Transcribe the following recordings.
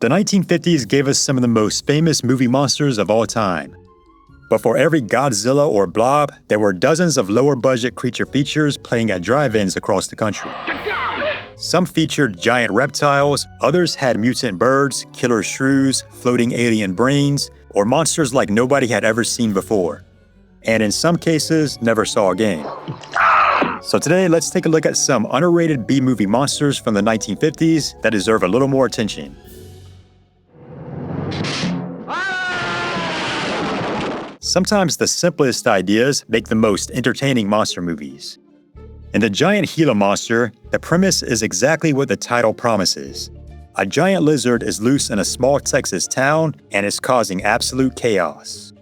The 1950s gave us some of the most famous movie monsters of all time. But for every Godzilla or Blob, there were dozens of lower-budget creature features playing at drive-ins across the country. Some featured giant reptiles, others had mutant birds, killer shrews, floating alien brains, or monsters like nobody had ever seen before. And in some cases, never saw again. So today, let's take a look at some underrated B-movie monsters from the 1950s that deserve a little more attention. Sometimes the simplest ideas make the most entertaining monster movies. In the giant Gila monster, the premise is exactly what the title promises. A giant lizard is loose in a small Texas town and is causing absolute chaos.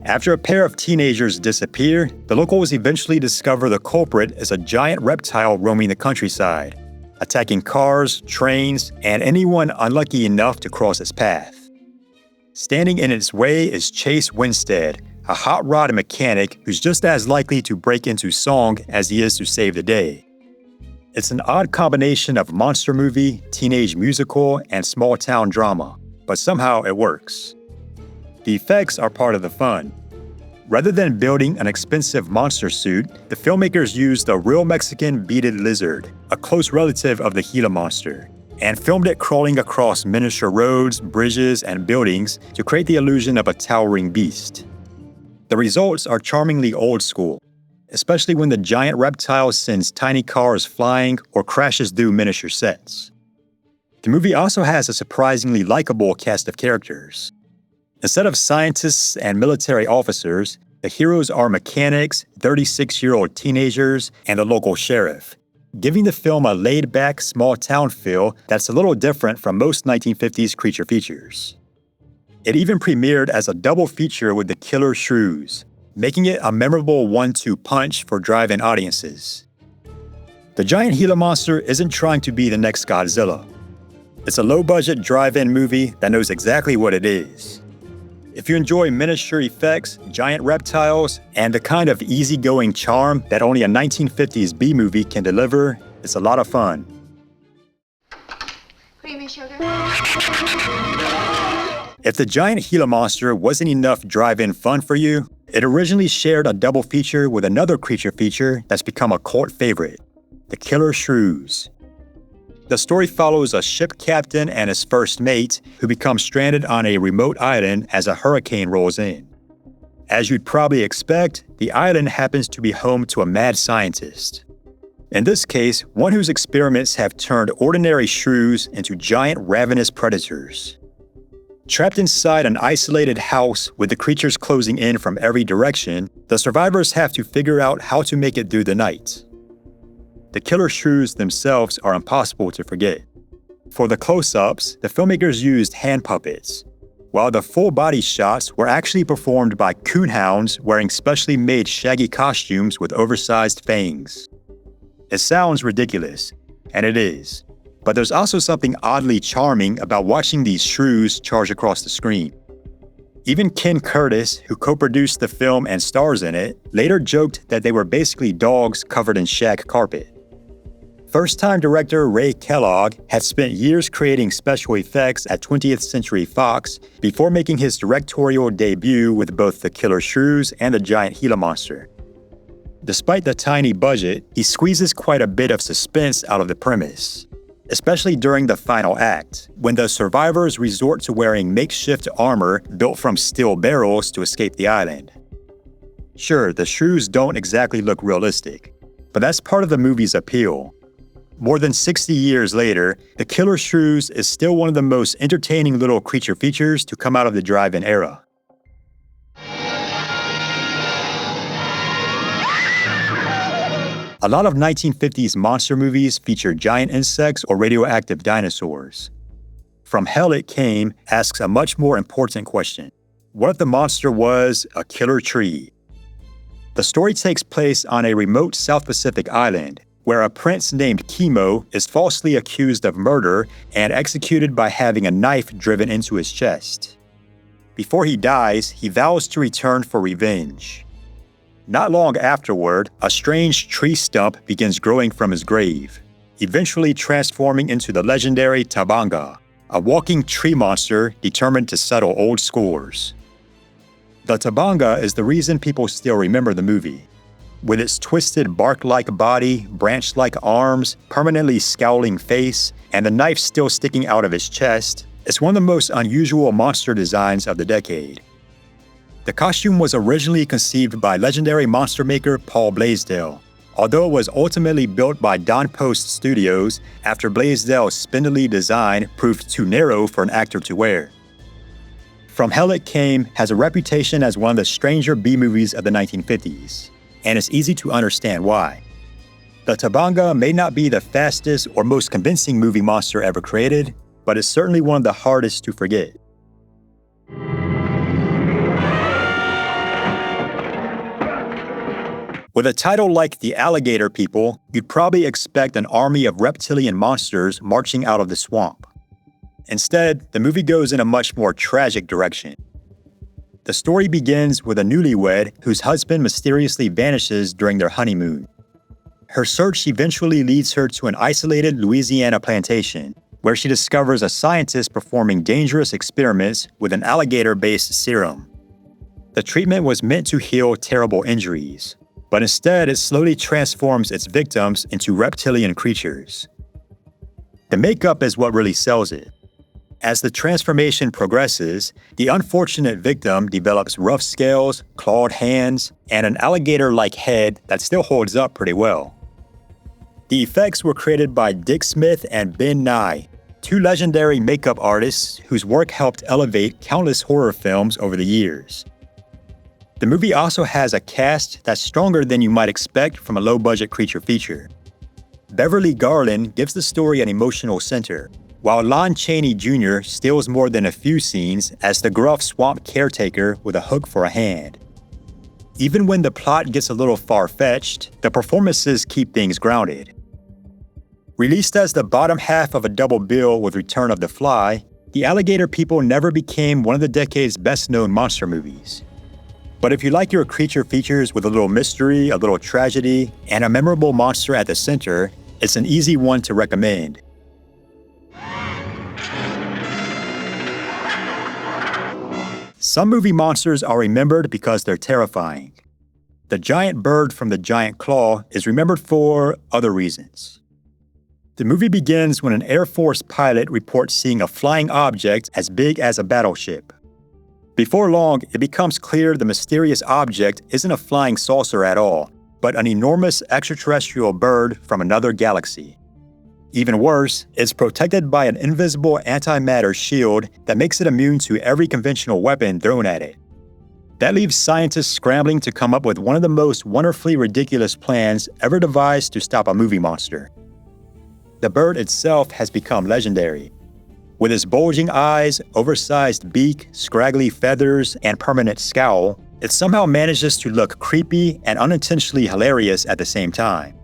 After a pair of teenagers disappear, the locals eventually discover the culprit is a giant reptile roaming the countryside, attacking cars, trains, and anyone unlucky enough to cross its path. Standing in its way is Chase Winstead, a hot rod mechanic who's just as likely to break into song as he is to save the day. It's an odd combination of monster movie, teenage musical, and small-town drama, but somehow it works. The effects are part of the fun. Rather than building an expensive monster suit, the filmmakers used a real Mexican beaded lizard, a close relative of the Gila monster, and filmed it crawling across miniature roads, bridges, and buildings to create the illusion of a towering beast. The results are charmingly old school, especially when the giant reptile sends tiny cars flying or crashes through miniature sets. The movie also has a surprisingly likable cast of characters. Instead of scientists and military officers, the heroes are mechanics, 36-year-old teenagers, and the local sheriff, giving the film a laid-back, small-town feel that's a little different from most 1950s creature features. It even premiered as a double feature with the Killer Shrews, making it a memorable 1-2 punch for drive-in audiences. The giant Gila monster isn't trying to be the next Godzilla. It's a low-budget drive-in movie that knows exactly what it is. If you enjoy miniature effects, giant reptiles, and the kind of easygoing charm that only a 1950s B-movie can deliver, it's a lot of fun. Creamy sugar. If the giant Gila monster wasn't enough drive-in fun for you, it originally shared a double feature with another creature feature that's become a cult favorite, the Killer Shrews. The story follows a ship captain and his first mate who become stranded on a remote island as a hurricane rolls in. As you'd probably expect, the island happens to be home to a mad scientist. In this case, one whose experiments have turned ordinary shrews into giant ravenous predators. Trapped inside an isolated house with the creatures closing in from every direction, the survivors have to figure out how to make it through the night. The Killer Shrews themselves are impossible to forget. For the close-ups, the filmmakers used hand puppets, while the full-body shots were actually performed by coonhounds wearing specially made shaggy costumes with oversized fangs. It sounds ridiculous, and it is, but there's also something oddly charming about watching these shrews charge across the screen. Even Ken Curtis, who co-produced the film and stars in it, later joked that they were basically dogs covered in shag carpet. First-time director Ray Kellogg had spent years creating special effects at 20th Century Fox before making his directorial debut with both the Killer Shrews and the giant Gila monster. Despite the tiny budget, he squeezes quite a bit of suspense out of the premise, especially during the final act, when the survivors resort to wearing makeshift armor built from steel barrels to escape the island. Sure, the shrews don't exactly look realistic, but that's part of the movie's appeal. More than 60 years later, the Killer Shrews is still one of the most entertaining little creature features to come out of the drive-in era. A lot of 1950s monster movies feature giant insects or radioactive dinosaurs. From Hell It Came asks a much more important question. What if the monster was a killer tree? The story takes place on a remote South Pacific island, where a prince named Chemo is falsely accused of murder and executed by having a knife driven into his chest. Before he dies, he vows to return for revenge. Not long afterward, a strange tree stump begins growing from his grave, eventually transforming into the legendary Tabanga, a walking tree monster determined to settle old scores. The tabanga is the reason people still remember the movie. With its twisted bark-like body, branch-like arms, permanently scowling face, and the knife still sticking out of its chest, it's one of the most unusual monster designs of the decade. The costume was originally conceived by legendary monster maker Paul Blaisdell, although it was ultimately built by Don Post Studios after Blaisdell's spindly design proved too narrow for an actor to wear. From Hell It Came has a reputation as one of the stranger B-movies of the 1950s, and it's easy to understand why. The tabanga may not be the fastest or most convincing movie monster ever created, but it's certainly one of the hardest to forget. With a title like The Alligator People, you'd probably expect an army of reptilian monsters marching out of the swamp. Instead, the movie goes in a much more tragic direction. The story begins with a newlywed whose husband mysteriously vanishes during their honeymoon. Her search eventually leads her to an isolated Louisiana plantation, where she discovers a scientist performing dangerous experiments with an alligator-based serum. The treatment was meant to heal terrible injuries, but instead it slowly transforms its victims into reptilian creatures. The makeup is what really sells it. As the transformation progresses, the unfortunate victim develops rough scales, clawed hands, and an alligator-like head that still holds up pretty well. The effects were created by Dick Smith and Ben Nye, two legendary makeup artists whose work helped elevate countless horror films over the years. The movie also has a cast that's stronger than you might expect from a low-budget creature feature. Beverly Garland gives the story an emotional center, while Lon Chaney Jr. steals more than a few scenes as the gruff swamp caretaker with a hook for a hand. Even when the plot gets a little far-fetched, the performances keep things grounded. Released as the bottom half of a double bill with Return of the Fly, The Alligator People never became one of the decade's best-known monster movies. But if you like your creature features with a little mystery, a little tragedy, and a memorable monster at the center, it's an easy one to recommend. Some movie monsters are remembered because they're terrifying. The giant bird from The Giant Claw is remembered for other reasons. The movie begins when an Air Force pilot reports seeing a flying object as big as a battleship. Before long, it becomes clear the mysterious object isn't a flying saucer at all, but an enormous extraterrestrial bird from another galaxy. Even worse, it's protected by an invisible antimatter shield that makes it immune to every conventional weapon thrown at it. That leaves scientists scrambling to come up with one of the most wonderfully ridiculous plans ever devised to stop a movie monster. The bird itself has become legendary. With its bulging eyes, oversized beak, scraggly feathers, and permanent scowl, it somehow manages to look creepy and unintentionally hilarious at the same time.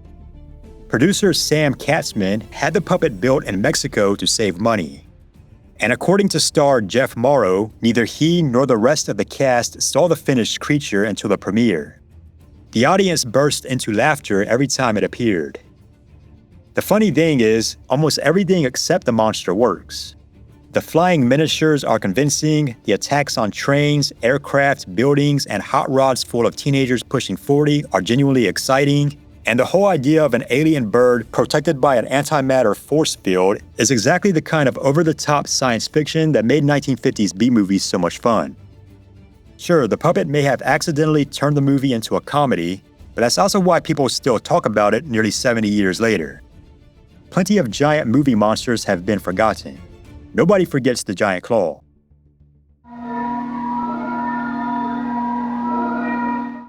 Producer Sam Katzman had the puppet built in Mexico to save money. And according to star Jeff Morrow, neither he nor the rest of the cast saw the finished creature until the premiere. The audience burst into laughter every time it appeared. The funny thing is, almost everything except the monster works. The flying miniatures are convincing, the attacks on trains, aircraft, buildings, and hot rods full of teenagers pushing 40 are genuinely exciting, and the whole idea of an alien bird protected by an antimatter force field is exactly the kind of over-the-top science fiction that made 1950s B-movies so much fun. Sure, the puppet may have accidentally turned the movie into a comedy, but that's also why people still talk about it nearly 70 years later. Plenty of giant movie monsters have been forgotten. Nobody forgets the Giant Claw.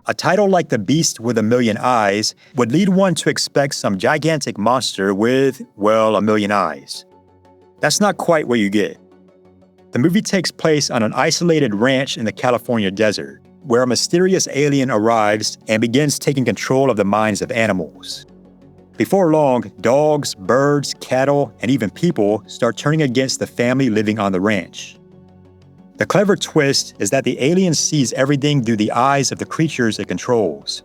A title like The Beast with a Million Eyes would lead one to expect some gigantic monster with, well, a million eyes. That's not quite what you get. The movie takes place on an isolated ranch in the California desert, where a mysterious alien arrives and begins taking control of the minds of animals. Before long, dogs, birds, cattle, and even people start turning against the family living on the ranch. The clever twist is that the alien sees everything through the eyes of the creatures it controls,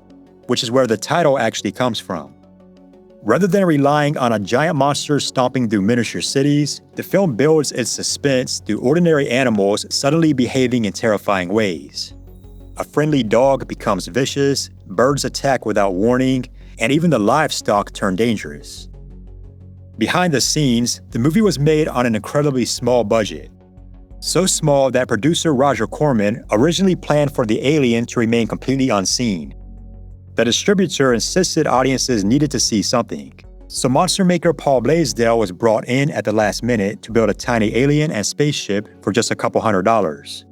which is where the title actually comes from. Rather than relying on a giant monster stomping through miniature cities, the film builds its suspense through ordinary animals suddenly behaving in terrifying ways. A friendly dog becomes vicious, birds attack without warning, and even the livestock turn dangerous. Behind the scenes, the movie was made on an incredibly small budget. So small that producer Roger Corman originally planned for the alien to remain completely unseen. The distributor insisted audiences needed to see something, so monster maker Paul Blaisdell was brought in at the last minute to build a tiny alien and spaceship for just a couple $100.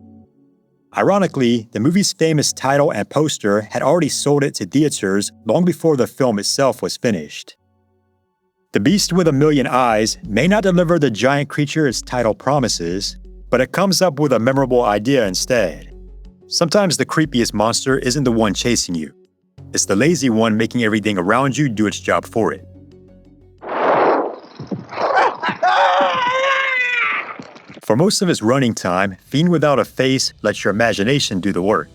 Ironically, the movie's famous title and poster had already sold it to theaters long before the film itself was finished. The Beast with a Million Eyes may not deliver the giant creature its title promises, but it comes up with a memorable idea instead. Sometimes the creepiest monster isn't the one chasing you. It's the lazy one making everything around you do its job for it. For most of its running time, Fiend Without a Face lets your imagination do the work.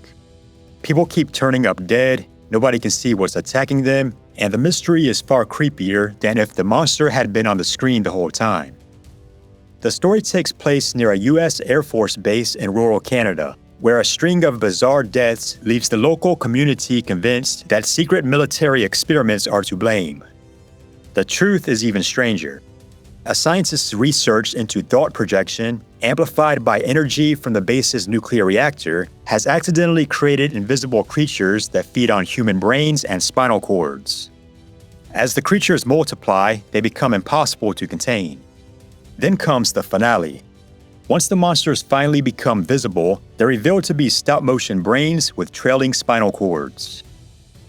People keep turning up dead, nobody can see what's attacking them, and the mystery is far creepier than if the monster had been on the screen the whole time. The story takes place near a US Air Force base in rural Canada, where a string of bizarre deaths leaves the local community convinced that secret military experiments are to blame. The truth is even stranger. A scientist's research into thought projection, amplified by energy from the base's nuclear reactor, has accidentally created invisible creatures that feed on human brains and spinal cords. As the creatures multiply, they become impossible to contain. Then comes the finale. Once the monsters finally become visible, they're revealed to be stop-motion brains with trailing spinal cords.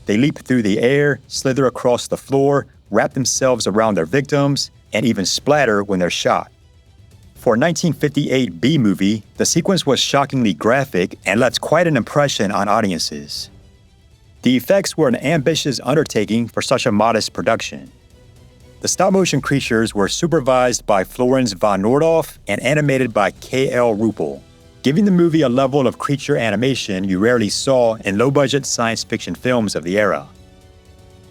They leap through the air, slither across the floor, wrap themselves around their victims, and even splatter when they're shot. For a 1958 B-movie, the sequence was shockingly graphic and left quite an impression on audiences. The effects were an ambitious undertaking for such a modest production. The stop-motion creatures were supervised by Florence von Nordhoff and animated by K.L. Ruppel, giving the movie a level of creature animation you rarely saw in low-budget science fiction films of the era.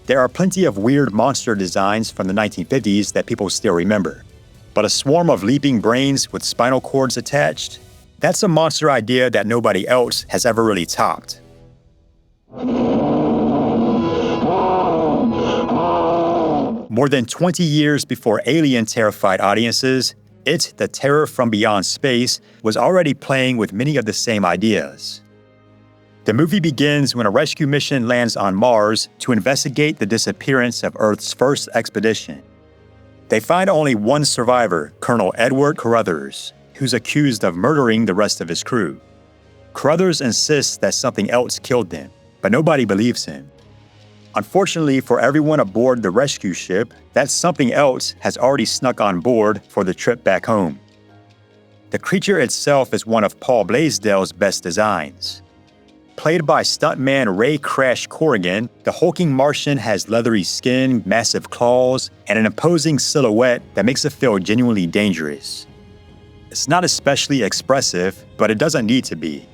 There are plenty of weird monster designs from the 1950s that people still remember, but a swarm of leaping brains with spinal cords attached? That's a monster idea that nobody else has ever really topped. More than 20 years before Alien terrified audiences, It, the Terror from Beyond Space, was already playing with many of the same ideas. The movie begins when a rescue mission lands on Mars to investigate the disappearance of Earth's first expedition. They find only one survivor, Colonel Edward Carruthers, who's accused of murdering the rest of his crew. Carruthers insists that something else killed them, but nobody believes him. Unfortunately for everyone aboard the rescue ship, that something else has already snuck on board for the trip back home. The creature itself is one of Paul Blaisdell's best designs. Played by stuntman Ray Crash Corrigan, the hulking Martian has leathery skin, massive claws, and an imposing silhouette that makes it feel genuinely dangerous. It's not especially expressive, but it doesn't need to be.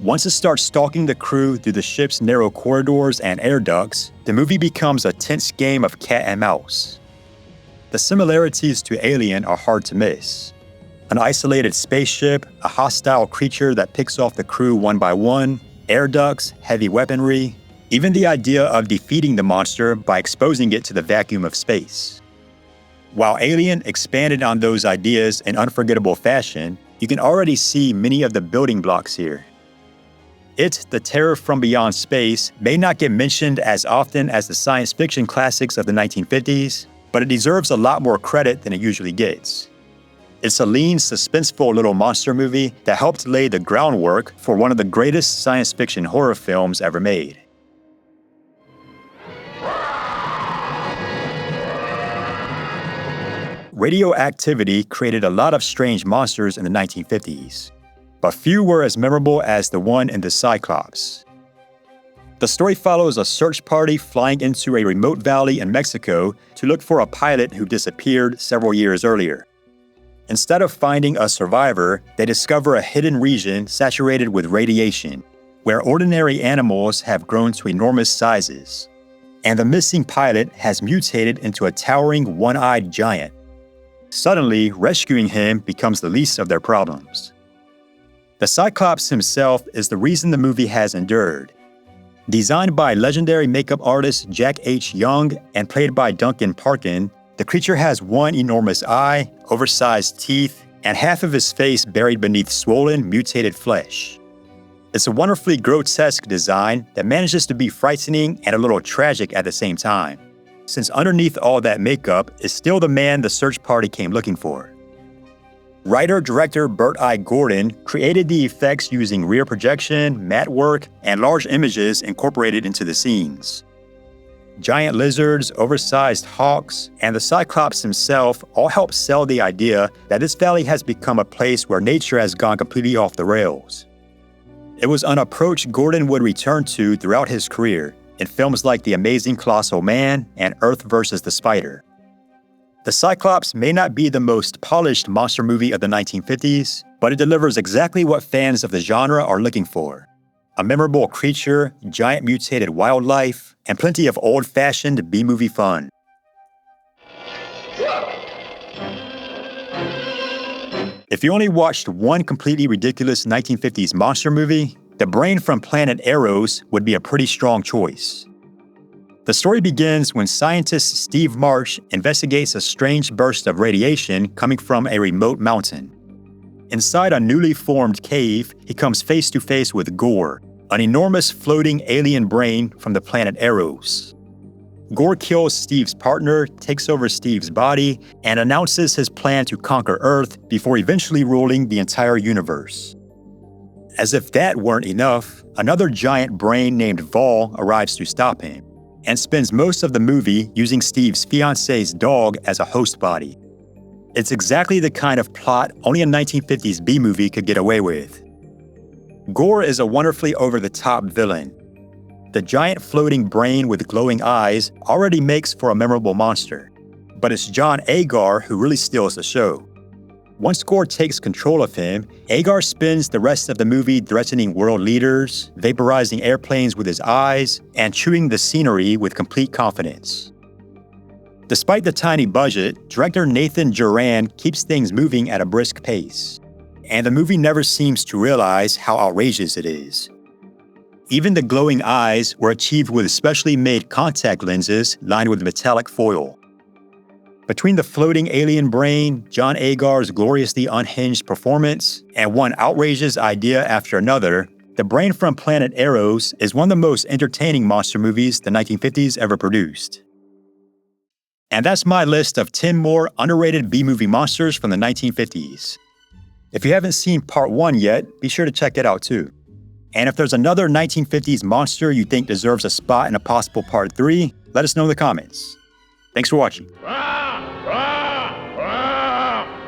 Once it starts stalking the crew through the ship's narrow corridors and air ducts, the movie becomes a tense game of cat and mouse. The similarities to Alien are hard to miss. An isolated spaceship, a hostile creature that picks off the crew one by one, air ducts, heavy weaponry, even the idea of defeating the monster by exposing it to the vacuum of space. While Alien expanded on those ideas in unforgettable fashion, you can already see many of the building blocks here. It, the Terror from Beyond Space, may not get mentioned as often as the science fiction classics of the 1950s, but it deserves a lot more credit than it usually gets. It's a lean, suspenseful little monster movie that helped lay the groundwork for one of the greatest science fiction horror films ever made. Radioactivity created a lot of strange monsters in the 1950s. But few were as memorable as the one in the Cyclops. The story follows a search party flying into a remote valley in Mexico to look for a pilot who disappeared several years earlier. Instead of finding a survivor, they discover a hidden region saturated with radiation, where ordinary animals have grown to enormous sizes. and the missing pilot has mutated into a towering one-eyed giant. Suddenly, rescuing him becomes the least of their problems. The Cyclops himself is the reason the movie has endured. Designed by legendary makeup artist Jack H. Young and played by Duncan Parkin, the creature has one enormous eye, oversized teeth, and half of his face buried beneath swollen, mutated flesh. It's a wonderfully grotesque design that manages to be frightening and a little tragic at the same time, since underneath all that makeup is still the man the search party came looking for. Writer-director Burt I. Gordon created the effects using rear projection, matte work, and large images incorporated into the scenes. Giant lizards, oversized hawks, and the Cyclops himself all help sell the idea that this valley has become a place where nature has gone completely off the rails. It was an approach Gordon would return to throughout his career in films like The Amazing Colossal Man and Earth vs. the Spider. The Cyclops may not be the most polished monster movie of the 1950s, but it delivers exactly what fans of the genre are looking for: a memorable creature, giant mutated wildlife, and plenty of old-fashioned B-movie fun. If you only watched one completely ridiculous 1950s monster movie, the brain from Planet Arous would be a pretty strong choice. The story begins when scientist Steve Marsh investigates a strange burst of radiation coming from a remote mountain. Inside a newly formed cave, he comes face to face with Gore, an enormous floating alien brain from the planet Arous. Gore kills Steve's partner, takes over Steve's body, and announces his plan to conquer Earth before eventually ruling the entire universe. As if that weren't enough, another giant brain named Vol arrives to stop him, and spends most of the movie using Steve's fiancée's dog as a host body. It's exactly the kind of plot only a 1950s B-movie could get away with. Gore is a wonderfully over-the-top villain. The giant floating brain with glowing eyes already makes for a memorable monster, but it's John Agar who really steals the show. Once Gore takes control of him, Agar spends the rest of the movie threatening world leaders, vaporizing airplanes with his eyes, and chewing the scenery with complete confidence. Despite the tiny budget, director Nathan Juran keeps things moving at a brisk pace, and the movie never seems to realize how outrageous it is. Even the glowing eyes were achieved with specially made contact lenses lined with metallic foil. Between the floating alien brain, John Agar's gloriously unhinged performance, and one outrageous idea after another, The Brain from Planet Arous is one of the most entertaining monster movies the 1950s ever produced. And that's my list of 10 more underrated B-movie monsters from the 1950s. If you haven't seen part 1 yet, be sure to check it out too. And if there's another 1950s monster you think deserves a spot in a possible part 3, let us know in the comments. Thanks for watching.